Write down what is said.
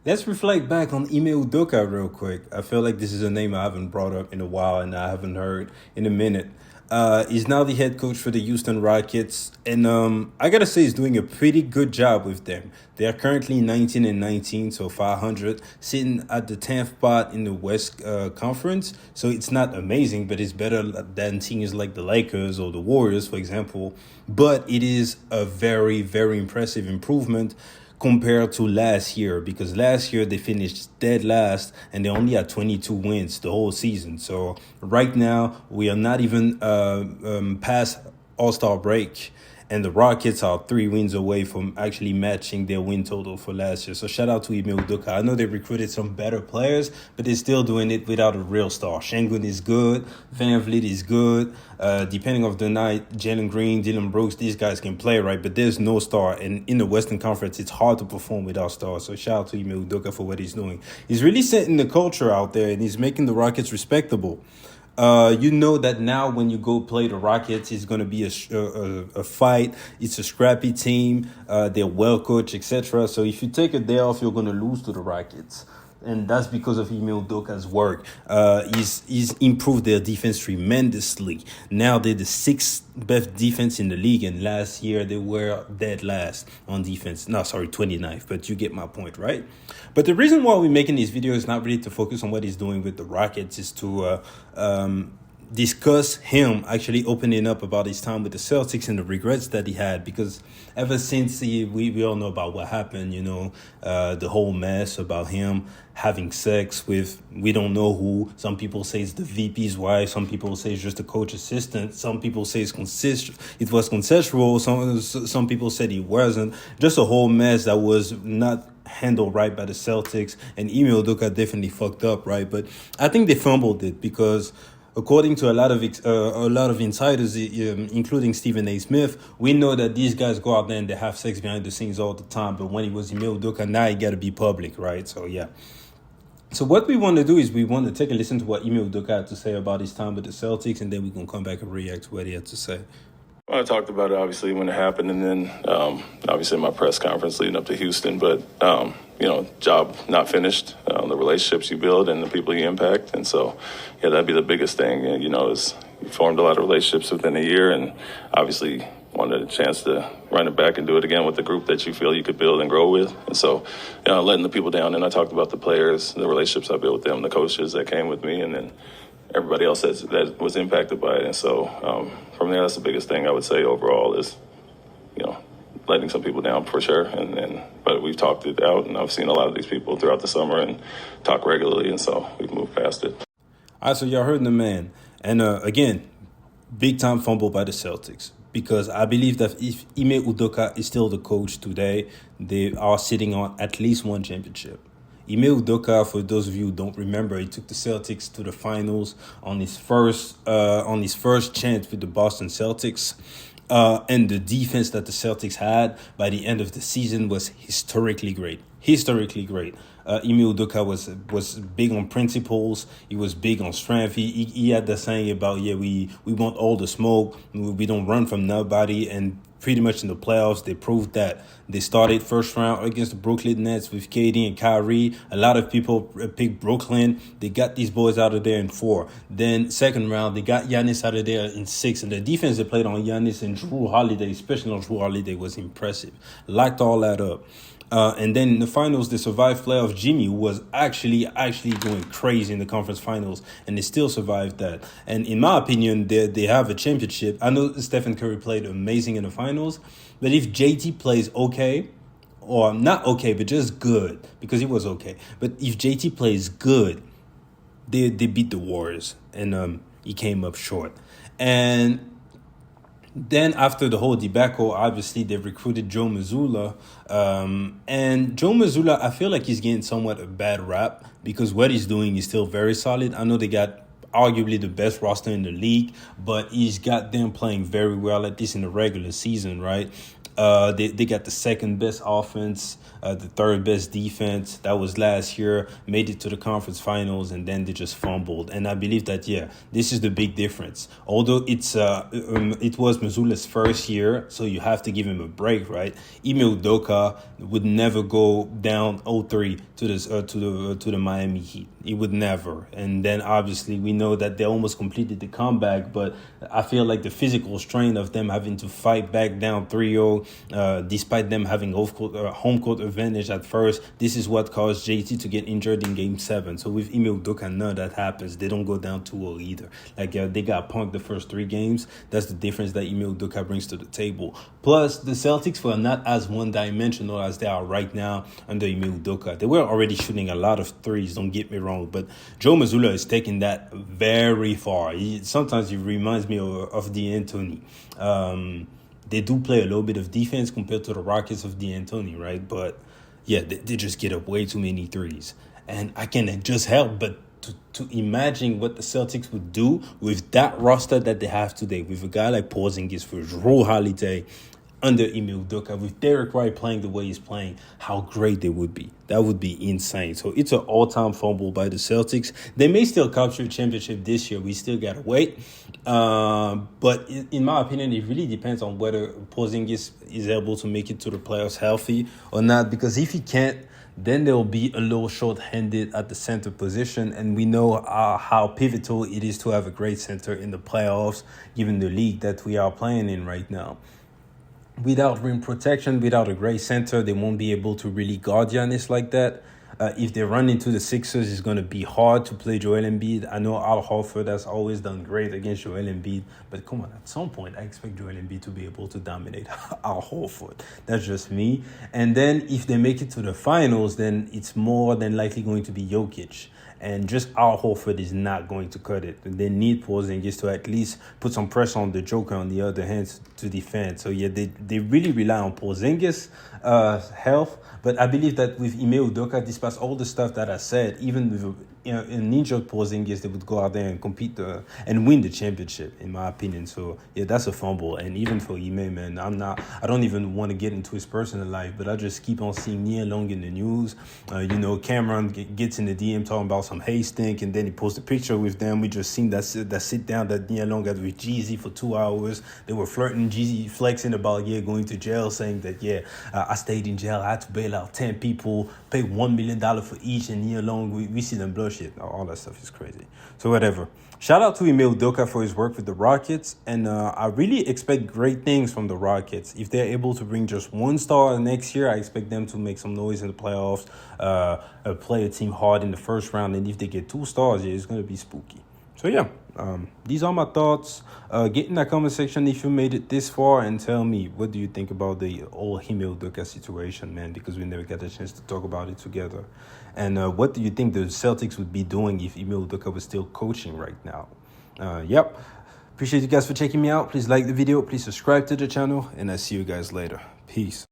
Let's reflect back on Ime Udoka real quick. I feel like this is a name I haven't brought up in a while and I haven't heard in a minute. He's now the head coach for the Houston Rockets, and I gotta say he's doing a pretty good job with them. They are currently 19 and 19, so 500, sitting at the 10th spot in the West Conference. So it's not amazing, but it's better than teams like the Lakers or the Warriors, for example. But it is a very, very impressive improvement compared to last year, because last year they finished dead last and they only had 22 wins the whole season. So right now we are not even past All-Star break, and the Rockets are 3 wins away from actually matching their win total for last year. So shout out to Ime Udoka. I know they recruited some better players, but they're still doing it without a real star. Şengün is good. Van Vliet is good. Depending on the night, Jalen Green, Dylan Brooks, these guys can play, right? But there's no star. And in the Western Conference, it's hard to perform without stars. So shout out to Ime Udoka for what he's doing. He's really setting the culture out there, and he's making the Rockets respectable. You know that now when you go play the Rockets, it's going to be a fight. It's a scrappy team. They're well coached, etc. So if you take a day off, you're going to lose to the Rockets. And that's because of Ime Udoka's work. He's improved their defense tremendously. Now they're the sixth best defense in the league, and last year they were dead last on defense. No, sorry, 29th, but you get my point, right? But the reason why we're making this video is not really to focus on what he's doing with the Rockets, is to discuss him actually opening up about his time with the Celtics and the regrets that he had, because ever since we all know about what happened, the whole mess about him having sex with, we don't know who. Some people say it's the VP's wife. Some people say it's just a coach assistant. Some people say it was consensual. Some people said it wasn't. Just a whole mess that was not handled right by the Celtics. And Ime Udoka definitely fucked up, right? But I think they fumbled it because, according to a lot of insiders, including Stephen A. Smith, we know that these guys go out there and they have sex behind the scenes all the time. But when it was Ime Udoka, now it got to be public, right? So yeah. So what we want to do is we want to take a listen to what Ime Udoka had to say about his time with the Celtics, and then we're going to come back and react to what he had to say. Well, I talked about it obviously when it happened, and then obviously in my press conference leading up to Houston. But job not finished. The relationships you build and the people you impact, and so yeah, that'd be the biggest thing. Is you formed a lot of relationships within a year, and obviously wanted a chance to run it back and do it again with the group that you feel you could build and grow with. And so, letting the people down. And I talked about the players, the relationships I built with them, the coaches that came with me, and then everybody else that was impacted by it. And so from there, that's the biggest thing I would say overall is, letting some people down for sure. But we've talked it out, and I've seen a lot of these people throughout the summer and talk regularly. And so we've moved past it. All right, so y'all heard the man. And again, big time fumble by the Celtics. Because I believe that if Ime Udoka is still the coach today, they are sitting on at least one championship. Ime Udoka, for those of you who don't remember, he took the Celtics to the finals on his first chance with the Boston Celtics. And the defense that the Celtics had by the end of the season was historically great. Ime Udoka was big on principles. He was big on strength. He had the saying about, we want all the smoke. We don't run from nobody. And pretty much in the playoffs, they proved that. They started first round against the Brooklyn Nets with KD and Kyrie. A lot of people picked Brooklyn. They got these boys out of there in 4. Then second round, they got Giannis out of there in 6. And the defense they played on Giannis and Jrue Holiday, especially on Jrue Holiday, was impressive. Locked all that up. And then in the finals, they survived playoff Jimmy, who was actually going crazy in the conference finals, and they still survived that. And in my opinion, they have a championship. I know Stephen Curry played amazing in the finals, but if JT plays okay, or not okay, but just good, because he was okay. But if JT plays good, they beat the Warriors, and he came up short. And then after the whole debacle, obviously they recruited Joe Mazzulla. And Joe Mazzulla, I feel like he's getting somewhat a bad rap because what he's doing is still very solid. I know they got arguably the best roster in the league, but he's got them playing very well, at least in the regular season, right? They got the second best offense the third best defense. That was last year, made it to the conference finals, and then they just fumbled. And I believe that, this is the big difference. Although it was Missoula's first year, so you have to give him a break, right? Ime Udoka would never go down 0-3 to the Miami Heat. It would never. And then obviously we know that they almost completed the comeback, but I feel like the physical strain of them having to fight back down 3-0, despite them having home court advantage at first, this is what caused JT to get injured in Game 7. So with Ime Udoka, none of that happens. They don't go down 2-0 either. Like they got punked the first 3 games. That's the difference that Ime Udoka brings to the table. Plus, the Celtics were not as one-dimensional as they are right now under Ime Udoka. They were already shooting a lot of threes, don't get me wrong, but Joe Mazzulla is taking that very far. Sometimes he reminds me of D'Antoni. They do play a little bit of defense compared to the Rockets of D'Antoni, right? But they just get up way too many threes. And I can't just help but to imagine what the Celtics would do with that roster that they have today, with a guy like Porzingis, for Jrue Holiday, under Ime Udoka, with Derek White playing the way he's playing, how great they would be. That would be insane. So it's an all-time fumble by the Celtics. They may still capture a championship this year. We still got to wait. But in my opinion, it really depends on whether Porzingis is able to make it to the playoffs healthy or not. Because if he can't, then they'll be a little short-handed at the center position. And we know how pivotal it is to have a great center in the playoffs, given the league that we are playing in right now. Without rim protection, without a great center, they won't be able to really guard Giannis like that. If they run into the Sixers, it's going to be hard to play Joel Embiid. I know Al Horford has always done great against Joel Embiid, but come on, at some point, I expect Joel Embiid to be able to dominate Al Horford. That's just me. And then if they make it to the finals, then it's more than likely going to be Jokic. And just Al Horford is not going to cut it. They need Porzingis to at least put some pressure on the Joker on the other hand to defend. So, they really rely on Porzingis' health. But I believe that with Ime Udoka, despite all the stuff that I said, even with an injured Porzingis, they would go out there and compete and win the championship, in my opinion. So, that's a fumble. And even for Ime, man, I don't even want to get into his personal life, but I just keep on seeing Nia Long in the news. Cameron gets in the DM talking about some Hastink, and then he posts a picture with them. We just seen that sit down that Nia Long had with Jeezy for 2 hours. They were flirting, Jeezy flexing about going to jail, saying that I stayed in jail, I had to bail out 10 people, pay $1 million for each, and Nia Long, we see them blow shit. All that stuff is crazy. So whatever. Shout out to Ime Udoka for his work with the Rockets, and I really expect great things from the Rockets. If they're able to bring just 1 star next year, I expect them to make some noise in the playoffs, play a team hard in the first round, and if they get 2 stars, it's going to be spooky. So these are my thoughts. Get in the comment section if you made it this far and tell me, what do you think about the whole Ime Udoka situation, man? Because we never got a chance to talk about it together. And what do you think the Celtics would be doing if Ime Udoka was still coaching right now? Appreciate you guys for checking me out. Please like the video. Please subscribe to the channel. And I'll see you guys later. Peace.